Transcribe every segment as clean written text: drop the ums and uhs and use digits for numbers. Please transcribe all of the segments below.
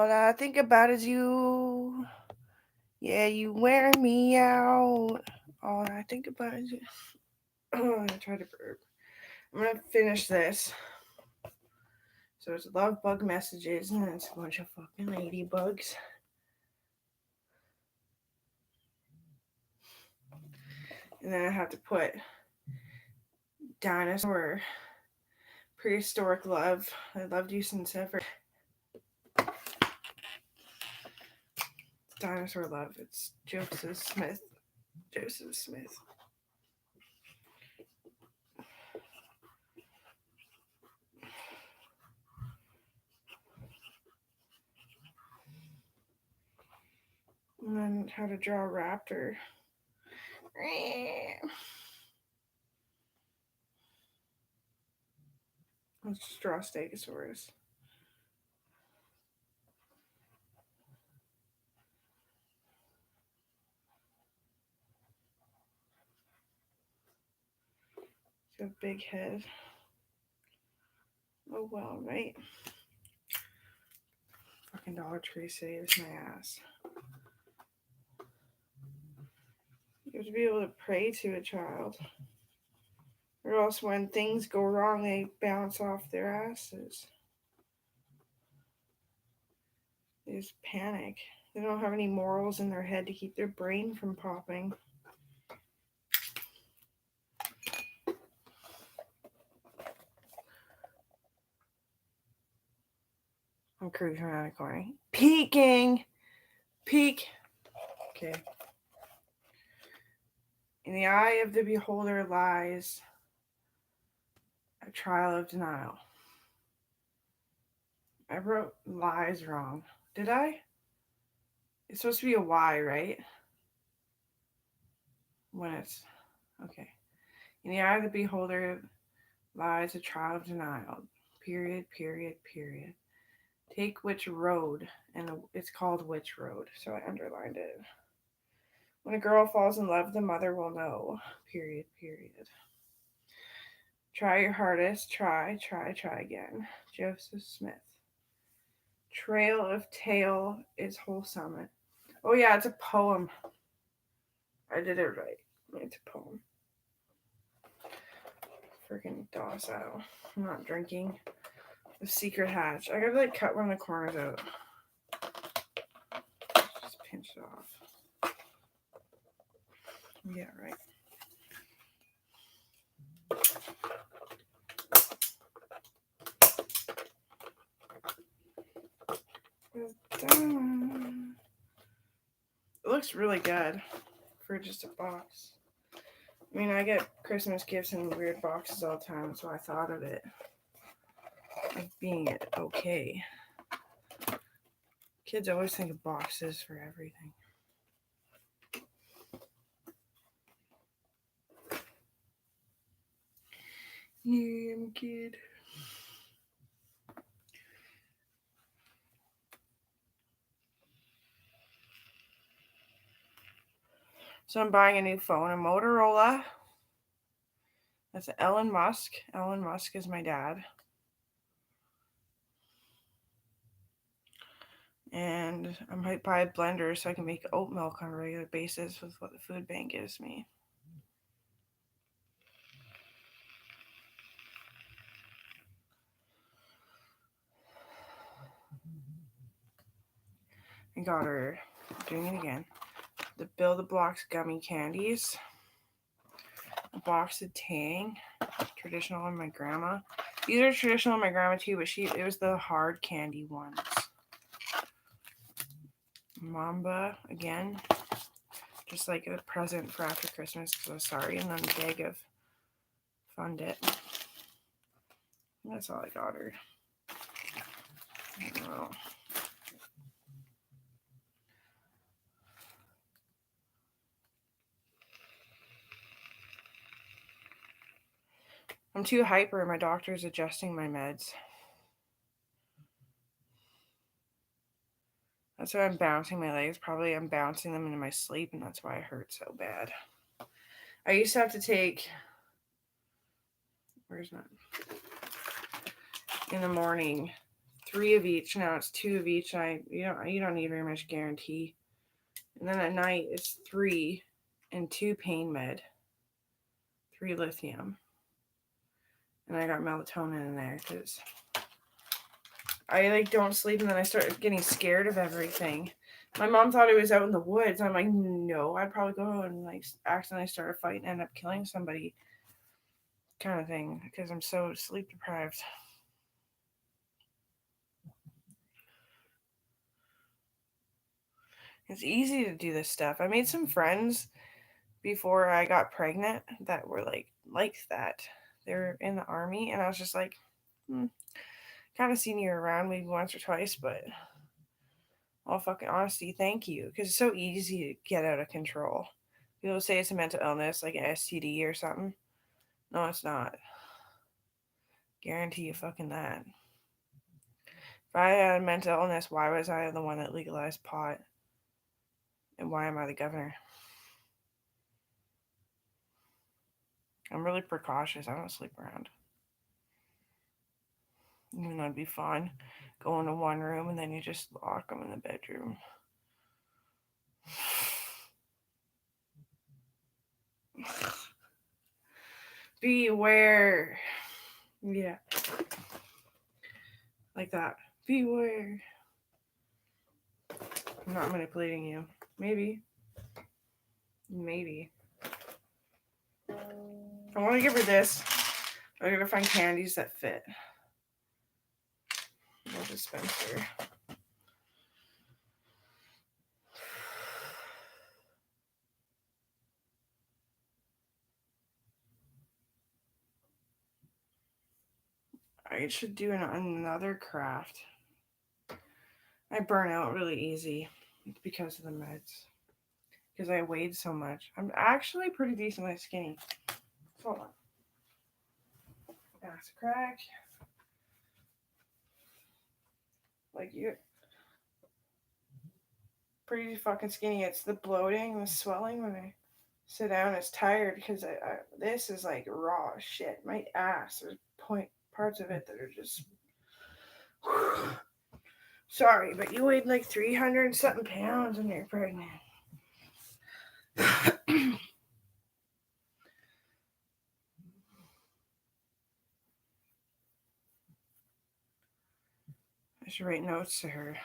All I think about is you. Yeah, you wear me out. All I think about is you. I tried to burp. I'm gonna finish this. So it's love bug messages, and it's a bunch of fucking ladybugs. And then I have to put dinosaur prehistoric love. I loved you since ever. Dinosaur love. It's Joseph Smith. Joseph Smith. And then how to draw a raptor. Let's just draw a Stegosaurus. It's got a big head. Oh well, right? Fucking Dollar Tree saves my ass. You have to be able to pray to a child. Or else when things go wrong, they bounce off their asses. They just panic. They don't have any morals in their head to keep their brain from popping. I'm cruising around the corner. Peeking! Peek! Okay. In the eye of the beholder lies a trial of denial. I wrote lies wrong. Did I? It's supposed to be a Y, right? When it's okay. In the eye of the beholder lies a trial of denial. Period, period, period. Take which road, and it's called Which Road, so I underlined it. When a girl falls in love, the mother will know. Period, period. Try your hardest. Try again. Joseph Smith. Trail of Tail is wholesome. Oh yeah, it's a poem. I did it right. It's a poem. Freaking docile. I'm not drinking. The secret hatch. I gotta like cut one of the corners out. Just pinch it off. Yeah, right. It looks really good for just a box. I mean, I get Christmas gifts in weird boxes all the time, so I thought of it like being okay. Kids always think of boxes for everything. Yeah, I'm a kid. So I'm buying a new phone, a Motorola. That's Elon Musk. Elon Musk is my dad. And I might buy a blender so I can make oat milk on a regular basis with what the food bank gives me. I got her, doing it again, the Build the Blocks gummy candies, a box of Tang, traditional on my grandma. These are traditional on my grandma too, but it was the hard candy ones. Mamba again, just like a present for after Christmas because I was sorry, and then a bag of Fun Dip. That's all I got her. I don't know. I'm too hyper. My doctor's adjusting my meds. That's why I'm bouncing my legs. Probably I'm bouncing them into my sleep, and that's why it hurts so bad. I used to have to take. Where's that? In the morning, 3 of each. Now it's 2 of each. You don't need very much guarantee. And then at night it's 3 and 2 pain med, 3 lithium. And I got melatonin in there because I like don't sleep, and then I start getting scared of everything. My mom thought it was out in the woods. I'm like, no, I'd probably go and like accidentally start a fight and end up killing somebody, kind of thing, because I'm so sleep deprived. It's easy to do this stuff. I made some friends before I got pregnant that were like that. They're in the army, and I was just like, kind of seen you around maybe once or twice, but all fucking honesty, thank you, because it's so easy to get out of control. People say it's a mental illness, like an STD or something. No, it's not. Guarantee you fucking that. If I had a mental illness, why was I the one that legalized pot? And why am I the governor? I'm really precautious. I don't sleep around. Even though it'd be fun. Go into one room and then you just lock them in the bedroom. Beware. Yeah. Like that. Beware. I'm not manipulating you. Maybe. I want to give her this. I'm going to find candies that fit. No dispenser. I should do another craft. I burn out really easy because of the meds. Because I weighed so much. I'm actually pretty decently skinny. Hold on. Ass crack. Like you. Pretty fucking skinny. It's the bloating, the swelling when I sit down. It's tired because this is like raw shit. My ass. There's parts of it that are just. Sorry, but you weighed like 300 something pounds when you're pregnant. I should write notes to her.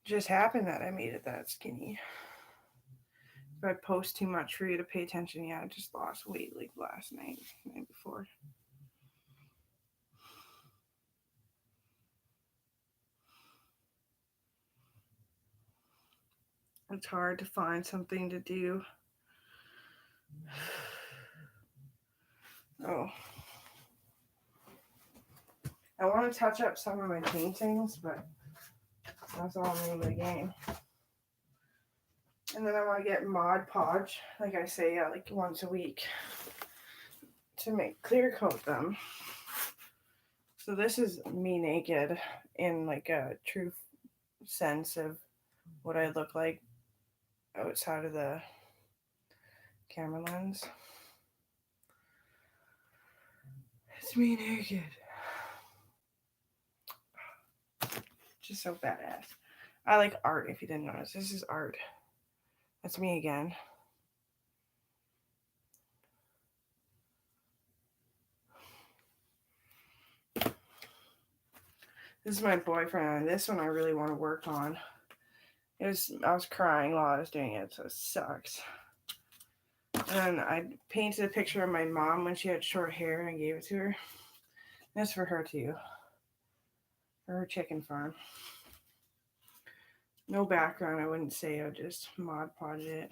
Just happened that I made it that skinny. If I post too much for you to pay attention, yeah, I just lost weight like last night, the night before. It's hard to find something to do. Oh. I want to touch up some of my paintings, but that's all I'm in the game. And then I want to get Mod Podge, like I say, like once a week to make clear coat them. So this is me naked in like a true sense of what I look like outside of the camera lens. It's me naked. Just so badass. I like art, if you didn't notice. This is art. That's me again. This is my boyfriend. This one I really want to work on. I was crying while I was doing it, so it sucks. And I painted a picture of my mom when she had short hair and gave it to her. That's for her too. For her chicken farm. No background, I wouldn't say. I would just Mod Podge it.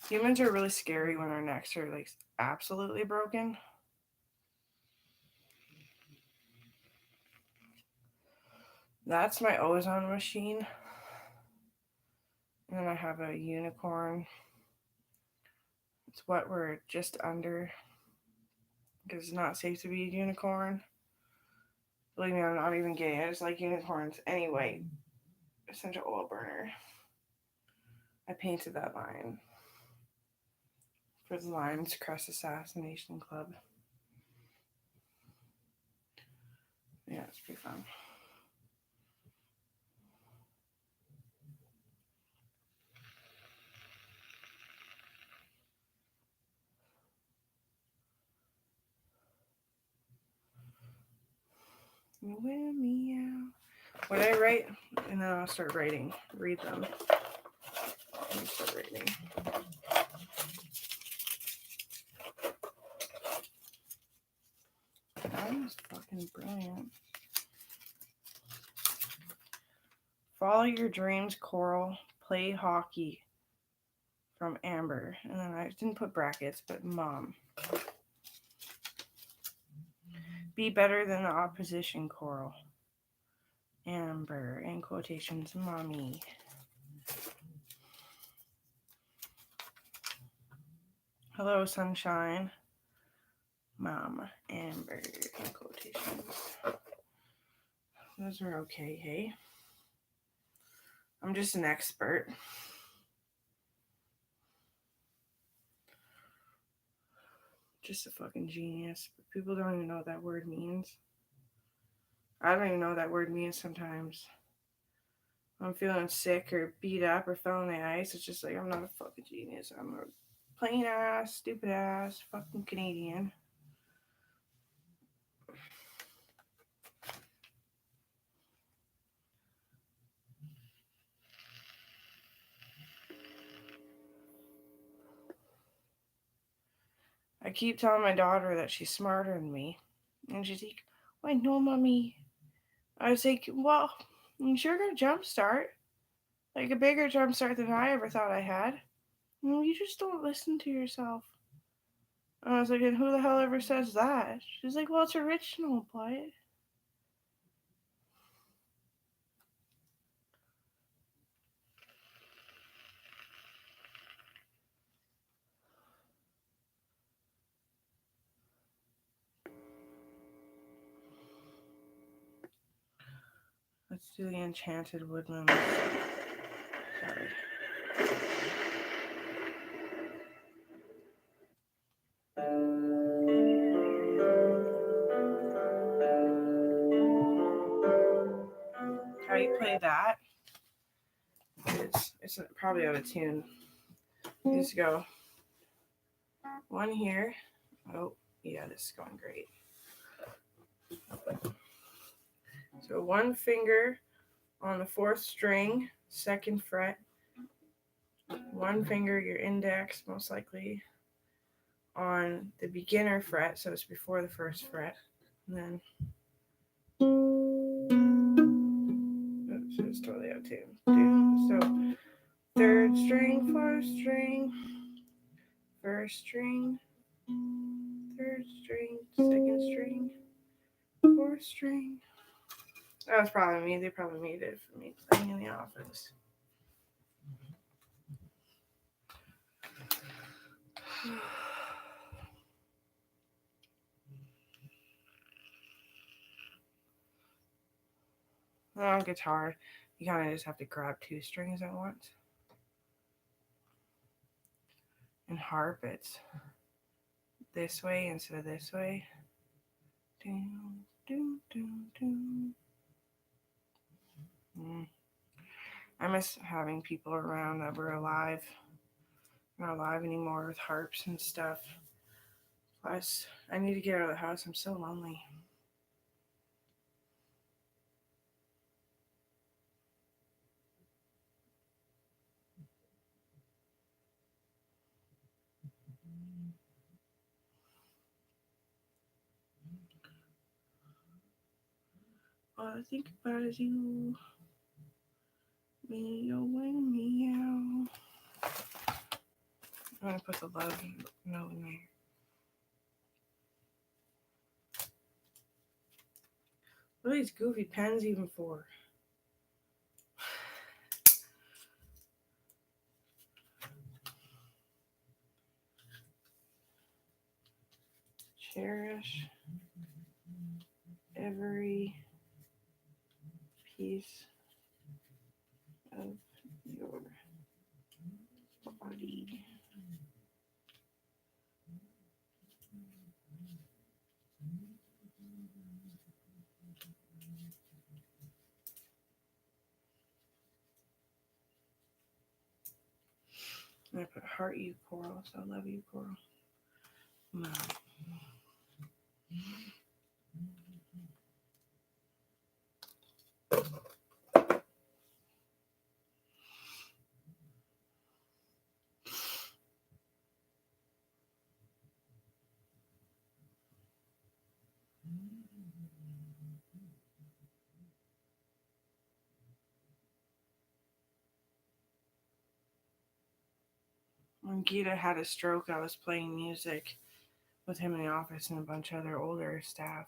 Humans are really scary when our necks are like absolutely broken. That's my ozone machine. And then I have a unicorn. It's what we're just under because it's not safe to be a unicorn. Believe me, I'm not even gay. I just like unicorns. Anyway, essential oil burner. I painted that line for the Lions Crest Assassination Club. Yeah, it's pretty fun. Wear me out. What I write, and then I'll start writing. Read them. Let me start writing. That was fucking brilliant. Follow your dreams, Coral. Play hockey. From Amber. And then I didn't put brackets, but mom. Be better than the opposition, Coral. Amber. In quotations, mommy. Hello, sunshine. Mom. Amber. In quotations. Those are okay, hey? I'm just an expert. Just a fucking genius. People don't even know what that word means. I don't even know what that word means sometimes. I'm feeling sick or beat up or fell on the ice. It's just like I'm not a fucking genius. I'm a plain ass, stupid ass, fucking Canadian. I keep telling my daughter that she's smarter than me. And she's like, why no, mommy? I was like, well, you sure got a jump start. Like a bigger jump start than I ever thought I had. You just don't listen to yourself. And I was like, and who the hell ever says that? She's like, well, it's original, but. Let's do the Enchanted Woodlands. Sorry. How you play that? It's probably out of tune. You just go one here. Oh, yeah, this is going great. So one finger on the fourth string, second fret. One finger, your index, most likely, on the beginner fret, so it's before the first fret. And then, oops, it's totally out of tune. So third string, fourth string, first string, third string, second string, fourth string. That was probably me. They probably made it for me playing in the office. On guitar, you kind of just have to grab two strings at once. And harp, it's this way instead of this way. I miss having people around that were alive. Not alive anymore with harps and stuff. Plus, I need to get out of the house. I'm so lonely. All I think about is you. Meow, meow. I'm gonna put the love note in there. What are these goofy pens even for? Cherish every piece of your body. And I put heart you, Coral, so I love you, Coral. No. When Gita had a stroke, I was playing music with him in the office and a bunch of other older staff.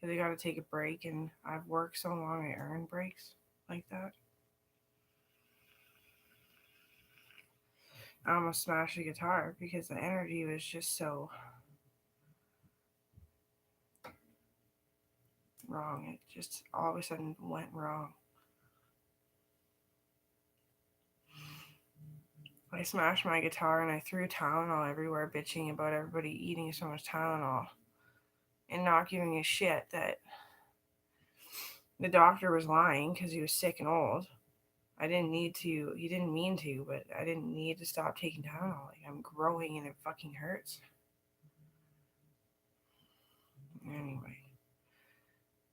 They got to take a break, and I've worked so long I earn breaks like that. I almost smashed the guitar because the energy was just so wrong. It just all of a sudden went wrong. I smashed my guitar and I threw Tylenol everywhere, bitching about everybody eating so much Tylenol and not giving a shit that the doctor was lying because he was sick and old. I didn't need to, he didn't mean to, but I didn't need to stop taking Tylenol. Like, I'm growing and it fucking hurts. Anyway.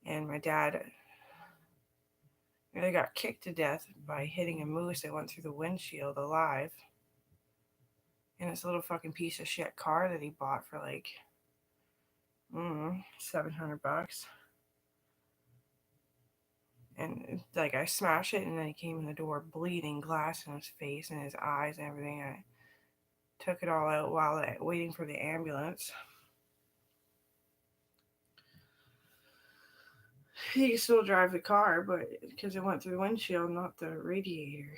And my dad nearly got kicked to death by hitting a moose that went through the windshield alive in this little fucking piece of shit car that he bought for like $700. And like I smashed it, and then he came in the door bleeding, glass in his face and his eyes and everything. I took it all out while waiting for the ambulance. He could still drive the car, but because it went through the windshield, not the radiator.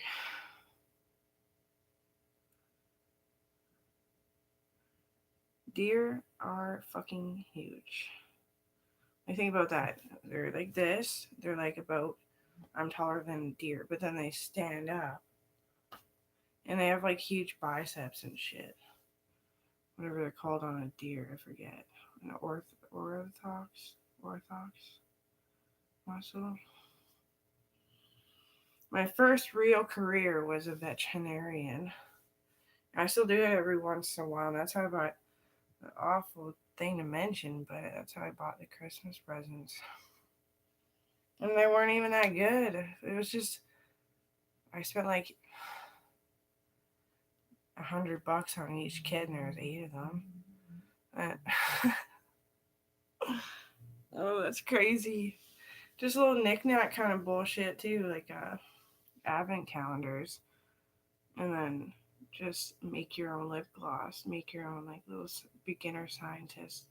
Deer are fucking huge. I think about that. They're like this. They're like about, I'm taller than a deer, but then they stand up. And they have like huge biceps and shit. Whatever they're called on a deer, I forget. An orthox muscle. My first real career was a veterinarian. I still do it every once in a while. And that's how I bought the awful thing to mention, but that's how I bought the Christmas presents. And they weren't even that good. It was just, I spent like $100 on each kid, and there was 8 of them. And oh, that's crazy. Just a little knickknack kind of bullshit too, like advent calendars, and then just make your own lip gloss, make your own like little beginner scientist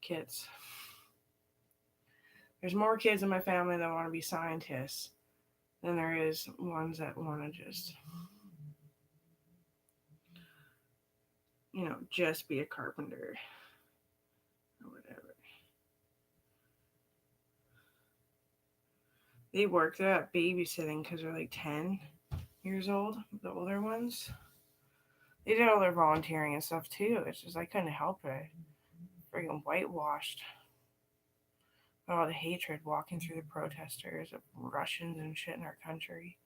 kits. There's more kids in my family that want to be scientists than there is ones that want to just, just be a carpenter or whatever. They work, they're at babysitting because they're like 10 years old, the older ones. They did all their volunteering and stuff too. It's just I couldn't help it. Freaking whitewashed. All the hatred walking through the protesters of Russians and shit in our country.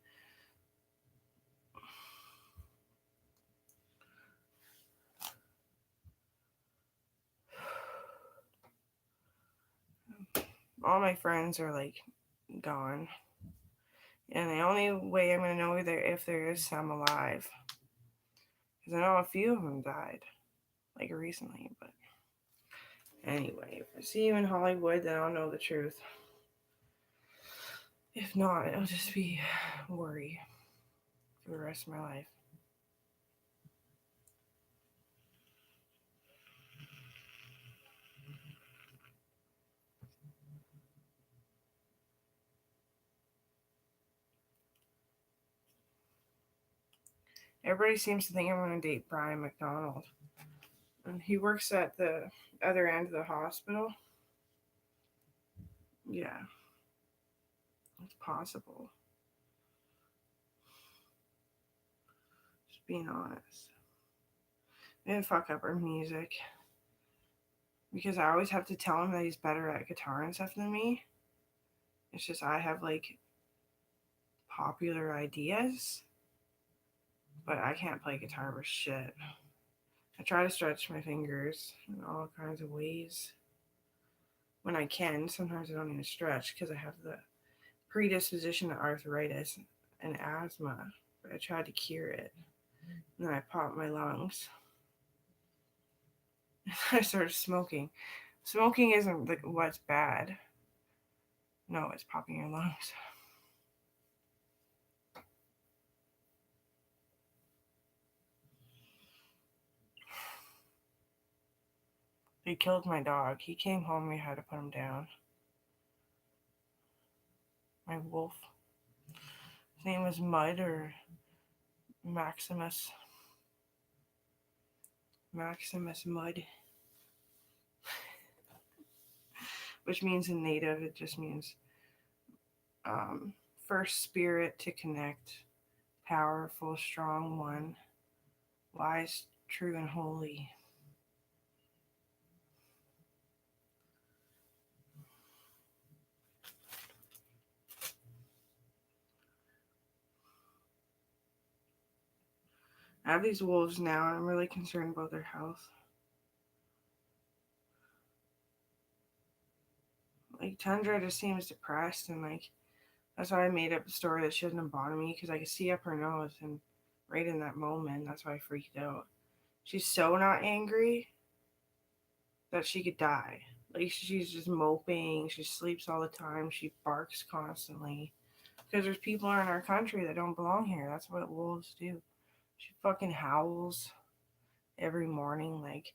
All my friends are like gone. And the only way I'm going to know if there is some alive, because I know a few of them died, like recently. But anyway, if I see you in Hollywood, then I'll know the truth. If not, it'll just be worry for the rest of my life. Everybody seems to think I'm going to date Brian McDonald. And he works at the other end of the hospital. Yeah, it's possible. Just being honest. I didn't fuck up our music. Because I always have to tell him that he's better at guitar and stuff than me. It's just I have like popular ideas, but I can't play guitar for shit. I try to stretch my fingers in all kinds of ways when I can. Sometimes I don't even stretch because I have the predisposition to arthritis and asthma, but I tried to cure it. And then I popped my lungs. I started smoking. Smoking isn't like what's bad. No, it's popping your lungs. They killed my dog. He came home, we had to put him down. My wolf. His name was Mud or Maximus. Maximus Mud. Which means in native, it just means first spirit to connect, powerful, strong one, wise, true, and holy. I have these wolves now, and I'm really concerned about their health. Like Tundra just seems depressed, and like that's why I made up the story that she doesn't bother me because I could see up her nose, and right in that moment, that's why I freaked out. She's so not angry that she could die. Like she's just moping. She sleeps all the time. She barks constantly because there's people in our country that don't belong here. That's what wolves do. She fucking howls every morning like,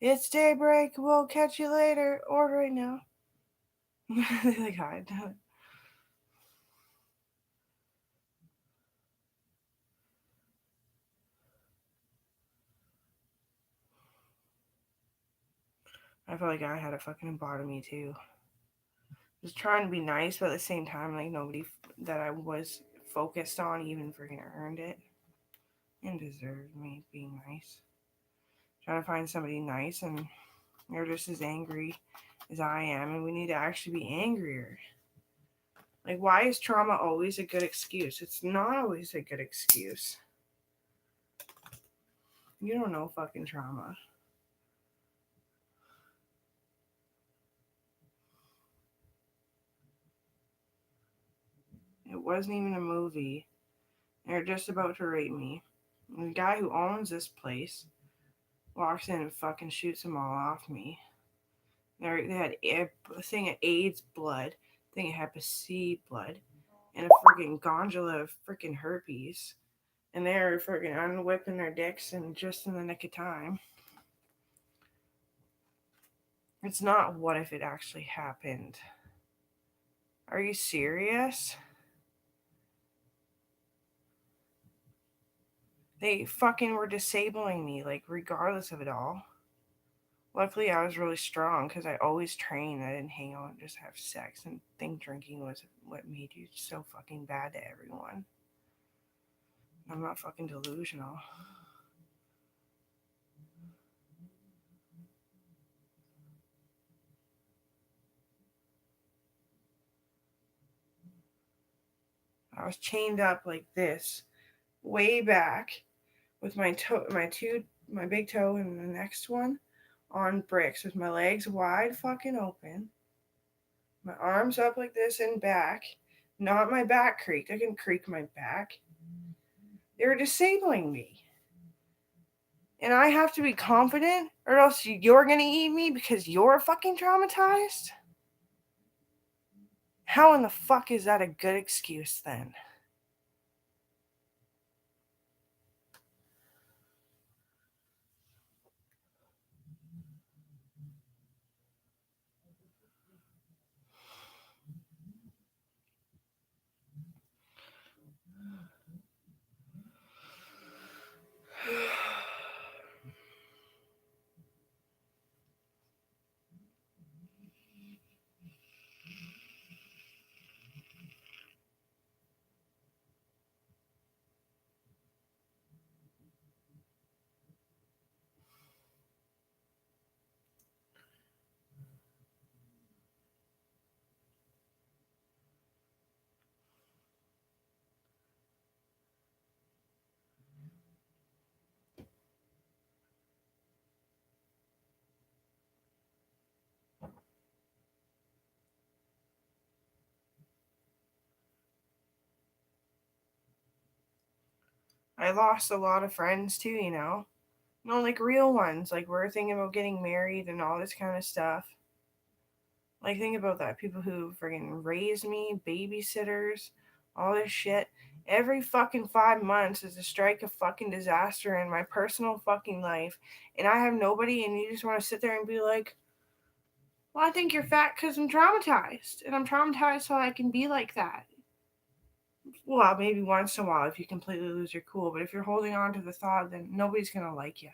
"It's daybreak. We'll catch you later or right now." They like hide. I felt like I had a fucking bottom me too. Just trying to be nice, but at the same time, like nobody that I was focused on even freaking earned it and deserved me being nice. Trying to find somebody nice, and they're just as angry as I am, and we need to actually be angrier. Like, why is trauma always a good excuse? It's not always a good excuse. You don't know fucking trauma. It wasn't even a movie. They're just about to rape me. And the guy who owns this place walks in and fucking shoots them all off me. They had a thing of AIDS blood, a thing of Hep C blood, and a freaking gondola of freaking herpes. And they're freaking unwhipping their dicks and just in the nick of time. It's not what if it actually happened. Are you serious? They fucking were disabling me, like, regardless of it all. Luckily, I was really strong because I always trained. I didn't hang out and just have sex and think drinking was what made you so fucking bad to everyone. I'm not fucking delusional. I was chained up like this, way back, with my toe, my big toe, and the next one on bricks, with my legs wide fucking open, my arms up like this and back. Not my back creaked. I can creak my back. They were disabling me. And I have to be confident, or else you're gonna eat me because you're fucking traumatized? How in the fuck is that a good excuse then? I lost a lot of friends too, you know? No, like real ones. Like we're thinking about getting married and all this kind of stuff. Like think about that. People who friggin' raised me, babysitters, all this shit. Every fucking 5 months is a strike of fucking disaster in my personal fucking life. And I have nobody, and you just want to sit there and be like, well, I think you're fat because I'm traumatized. And I'm traumatized so I can be like that. Well, maybe once in a while if you completely lose your cool. But if you're holding on to the thought, then nobody's going to like you.